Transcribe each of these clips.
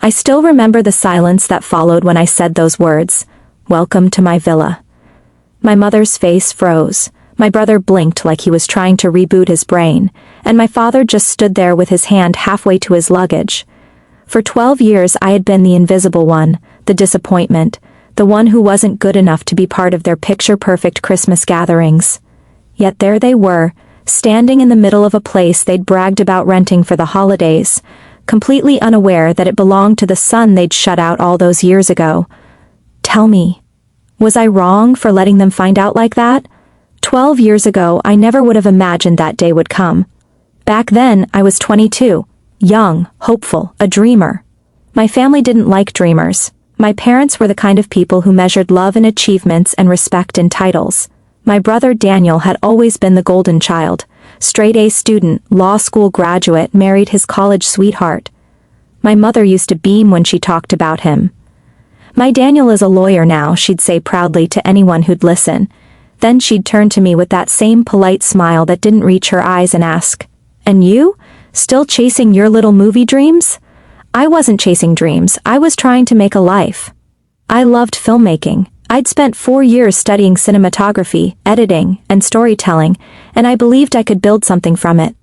I still remember the silence that followed when I said those words. Welcome to my villa. My mother's face froze. My brother blinked like he was trying to reboot his brain, and my father just stood there with his hand halfway to his luggage. For 12 years I had been the invisible one, the disappointment, the one who wasn't good enough to be part of their picture-perfect Christmas gatherings. Yet there they were, standing in the middle of a place they'd bragged about renting for the holidays, completely unaware that it belonged to the son they'd shut out all those years ago. Tell me, was I wrong for letting them find out like that? 12 years ago, I never would have imagined that day would come. Back then, I was 22, young, hopeful, a dreamer. My family didn't like dreamers. My parents were the kind of people who measured love in achievements and respect in titles. My brother Daniel had always been the golden child. Straight-A student, law school graduate, married his college sweetheart. My mother used to beam when she talked about him. My Daniel is a lawyer now, she'd say proudly to anyone who'd listen. Then she'd turn to me with that same polite smile that didn't reach her eyes and ask, "And you? Still chasing your little movie dreams?" I wasn't chasing dreams, I was trying to make a life. I loved filmmaking. I'd spent 4 years studying cinematography, editing, and storytelling, and I believed I could build something from it.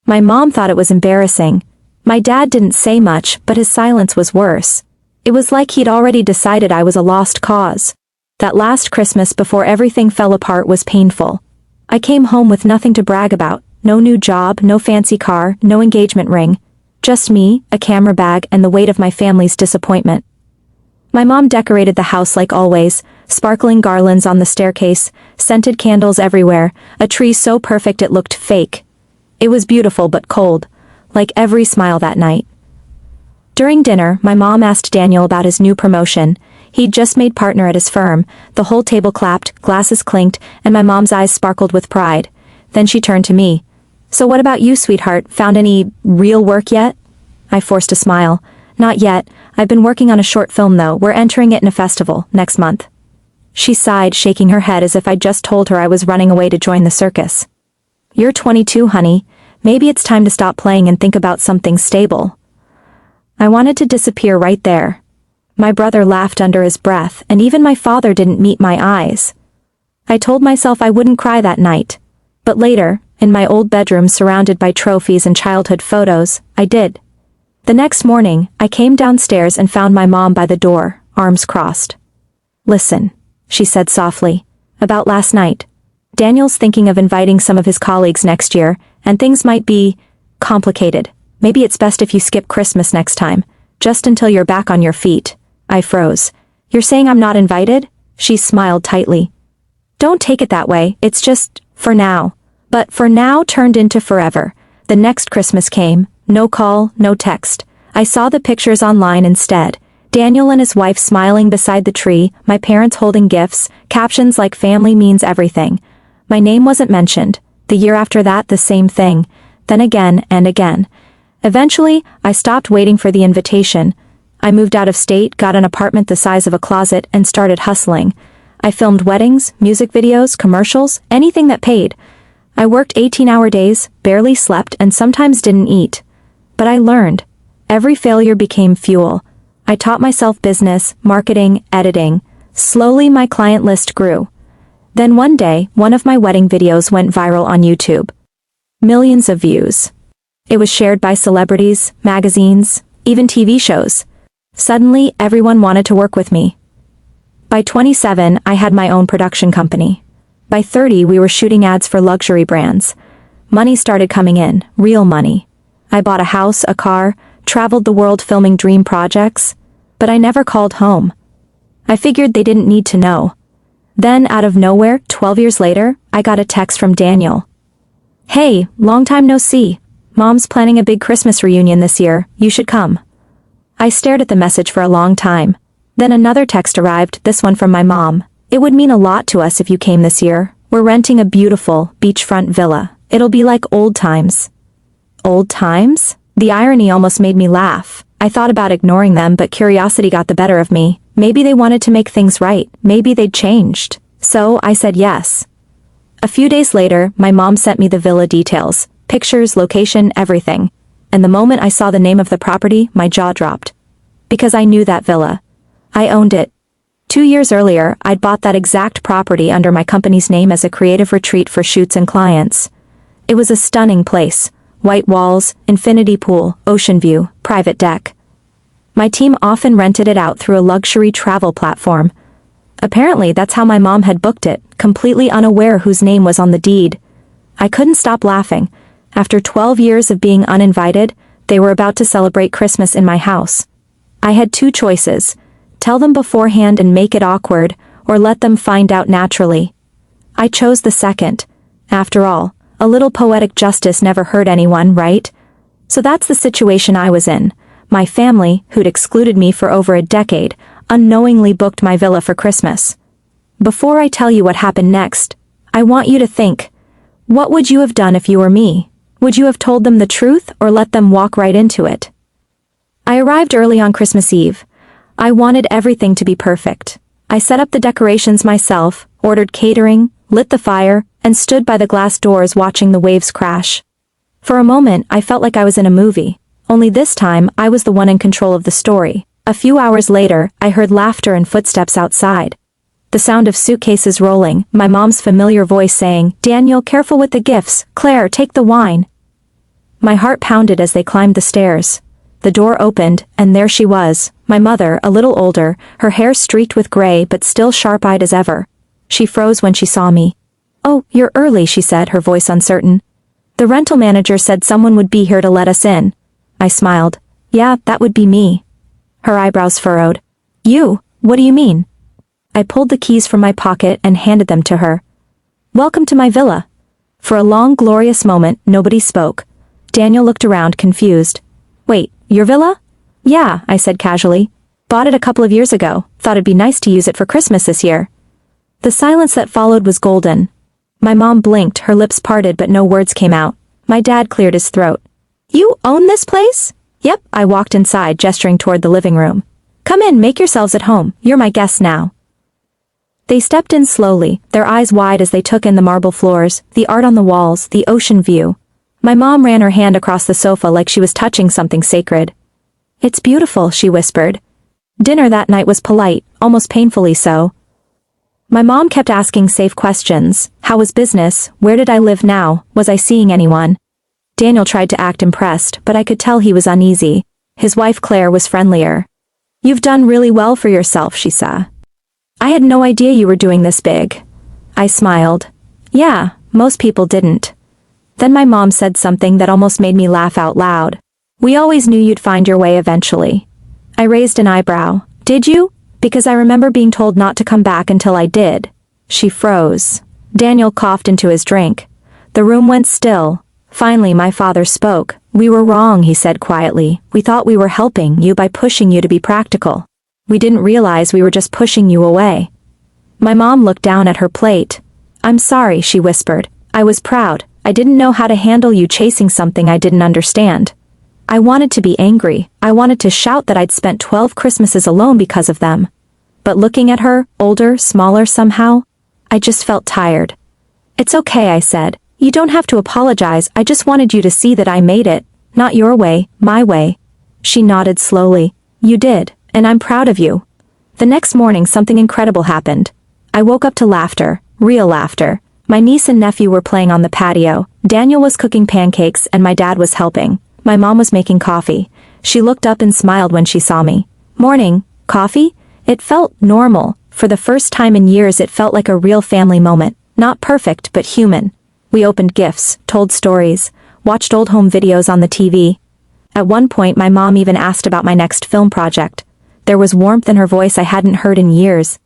My mom thought it was embarrassing. My dad didn't say much, but his silence was worse. It was like he'd already decided I was a lost cause. That last Christmas before everything fell apart was painful. I came home with nothing to brag about, no new job, no fancy car, no engagement ring. Just me, a camera bag, and the weight of my family's disappointment. My mom decorated the house like always, sparkling garlands on the staircase, scented candles everywhere, a tree so perfect it looked fake. It was beautiful but cold, like every smile that night. During dinner, my mom asked Daniel about his new promotion. He'd just made partner at his firm. The whole table clapped, glasses clinked, and my mom's eyes sparkled with pride. Then she turned to me. "So what about you, sweetheart? Found any real work yet?" I forced a smile. "Not yet. I've been working on a short film though. We're entering it in a festival, next month." She sighed, shaking her head as if I'd just told her I was running away to join the circus. "You're 22, honey. Maybe it's time to stop playing and think about something stable." I wanted to disappear right there. My brother laughed under his breath, and even my father didn't meet my eyes. I told myself I wouldn't cry that night. But later, in my old bedroom surrounded by trophies and childhood photos, I did. The next morning, I came downstairs and found my mom by the door, arms crossed. "Listen," she said softly, "about last night. Daniel's thinking of inviting some of his colleagues next year, and things might be complicated. Maybe it's best if you skip Christmas next time, just until you're back on your feet." I froze. "You're saying I'm not invited?" She smiled tightly. "Don't take it that way, it's just, for now." But for now turned into forever. The next Christmas came, no call, no text. I saw the pictures online instead. Daniel and his wife smiling beside the tree, my parents holding gifts, captions like "family means everything." My name wasn't mentioned. The year after that, the same thing. Then again and again. Eventually, I stopped waiting for the invitation. I moved out of state, got an apartment the size of a closet, and started hustling. I filmed weddings, music videos, commercials, anything that paid. I worked 18-hour days, barely slept, and sometimes didn't eat. But I learned. Every failure became fuel. I taught myself business, marketing, editing. Slowly my client list grew. Then one day, one of my wedding videos went viral on YouTube. Millions of views. It was shared by celebrities, magazines, even TV shows. Suddenly, everyone wanted to work with me. By 27, I had my own production company. By 30, we were shooting ads for luxury brands. Money started coming in, real money. I bought a house, a car, traveled the world filming dream projects, but I never called home. I figured they didn't need to know. Then, out of nowhere, 12 years later, I got a text from Daniel. "Hey, long time no see. Mom's planning a big Christmas reunion this year, you should come." I stared at the message for a long time. Then another text arrived, this one from my mom. "It would mean a lot to us if you came this year. We're renting a beautiful, beachfront villa. It'll be like old times." Old times? The irony almost made me laugh. I thought about ignoring them, but curiosity got the better of me. Maybe they wanted to make things right. Maybe they'd changed. So I said yes. A few days later, my mom sent me the villa details. Pictures, location, everything. And the moment I saw the name of the property, my jaw dropped. Because I knew that villa. I owned it. 2 years earlier, I'd bought that exact property under my company's name as a creative retreat for shoots and clients. It was a stunning place. White walls, infinity pool, ocean view, private deck. My team often rented it out through a luxury travel platform. Apparently, that's how my mom had booked it, completely unaware whose name was on the deed. I couldn't stop laughing. After 12 years of being uninvited, they were about to celebrate Christmas in my house. I had two choices: tell them beforehand and make it awkward, or let them find out naturally. I chose the second. After all, a little poetic justice never hurt anyone, right? So that's the situation I was in. My family, who'd excluded me for over a decade, unknowingly booked my villa for Christmas. Before I tell you what happened next, I want you to think. What would you have done if you were me? Would you have told them the truth or let them walk right into it? I arrived early on Christmas Eve. I wanted everything to be perfect. I set up the decorations myself, ordered catering, lit the fire, and stood by the glass doors watching the waves crash. For a moment, I felt like I was in a movie, only this time I was the one in control of the story. A few hours later, I heard laughter and footsteps outside. The sound of suitcases rolling, my mom's familiar voice saying, "Daniel, careful with the gifts. Claire, take the wine." My heart pounded as they climbed the stairs. The door opened, and there she was, my mother, a little older, her hair streaked with gray but still sharp-eyed as ever. She froze when she saw me. "Oh, you're early," she said, her voice uncertain. "The rental manager said someone would be here to let us in." I smiled. "Yeah, that would be me." Her eyebrows furrowed. "You? What do you mean?" I pulled the keys from my pocket and handed them to her. "Welcome to my villa." For a long, glorious moment, nobody spoke. Daniel looked around, confused. "Wait, your villa?" "Yeah," I said casually. "Bought it a couple of years ago. Thought it'd be nice to use it for Christmas this year." The silence that followed was golden. My mom blinked, her lips parted but no words came out. My dad cleared his throat. "You own this place?" "Yep," I walked inside, gesturing toward the living room. "Come in, make yourselves at home. You're my guests now." They stepped in slowly, their eyes wide as they took in the marble floors, the art on the walls, the ocean view. My mom ran her hand across the sofa like she was touching something sacred. "It's beautiful," she whispered. Dinner that night was polite, almost painfully so. My mom kept asking safe questions. How was business? Where did I live now? Was I seeing anyone? Daniel tried to act impressed, but I could tell he was uneasy. His wife Claire was friendlier. "You've done really well for yourself," she said. "I had no idea you were doing this big." I smiled. "Yeah, most people didn't." Then my mom said something that almost made me laugh out loud. "We always knew you'd find your way eventually." I raised an eyebrow. "Did you? Because I remember being told not to come back until I did." She froze. Daniel coughed into his drink. The room went still. Finally my father spoke. "We were wrong," he said quietly. "We thought we were helping you by pushing you to be practical. We didn't realize we were just pushing you away." My mom looked down at her plate. "I'm sorry," she whispered. "I was proud. I didn't know how to handle you chasing something I didn't understand. I wanted to be angry. I wanted to shout that I'd spent 12 Christmases alone because of them. But looking at her, older, smaller somehow, I just felt tired." "It's okay," I said. "You don't have to apologize. I just wanted you to see that I made it. Not your way, my way." She nodded slowly. "You did, and I'm proud of you." The next morning something incredible happened. I woke up to laughter, real laughter. My niece and nephew were playing on the patio. Daniel was cooking pancakes and my dad was helping. My mom was making coffee. She looked up and smiled when she saw me. "Morning. Coffee?" It felt normal. For the first time in years it felt like a real family moment. Not perfect, but human. We opened gifts, told stories, watched old home videos on the TV. At one point my mom even asked about my next film project. There was warmth in her voice I hadn't heard in years.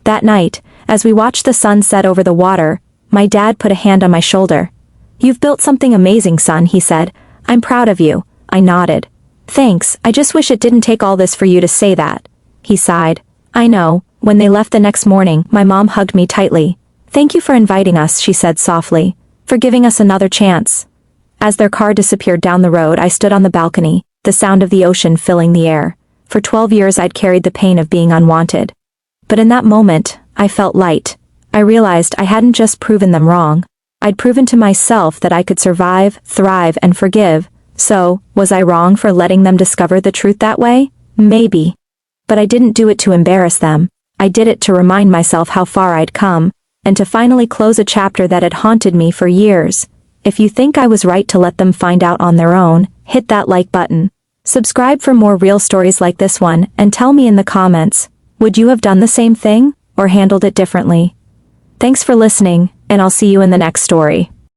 That night, as we watched the sun set over the water, my dad put a hand on my shoulder. "You've built something amazing, son," he said. "I'm proud of you." I nodded. "Thanks, I just wish it didn't take all this for you to say that." He sighed. "I know." When they left the next morning, my mom hugged me tightly. "Thank you for inviting us," she said softly. "For giving us another chance." As their car disappeared down the road, I stood on the balcony, the sound of the ocean filling the air. For 12 years I'd carried the pain of being unwanted. But in that moment, I felt light. I realized I hadn't just proven them wrong. I'd proven to myself that I could survive, thrive, and forgive. So, was I wrong for letting them discover the truth that way? Maybe. But I didn't do it to embarrass them. I did it to remind myself how far I'd come, and to finally close a chapter that had haunted me for years. If you think I was right to let them find out on their own, hit that like button. Subscribe for more real stories like this one, and tell me in the comments, would you have done the same thing, or handled it differently? Thanks for listening, and I'll see you in the next story.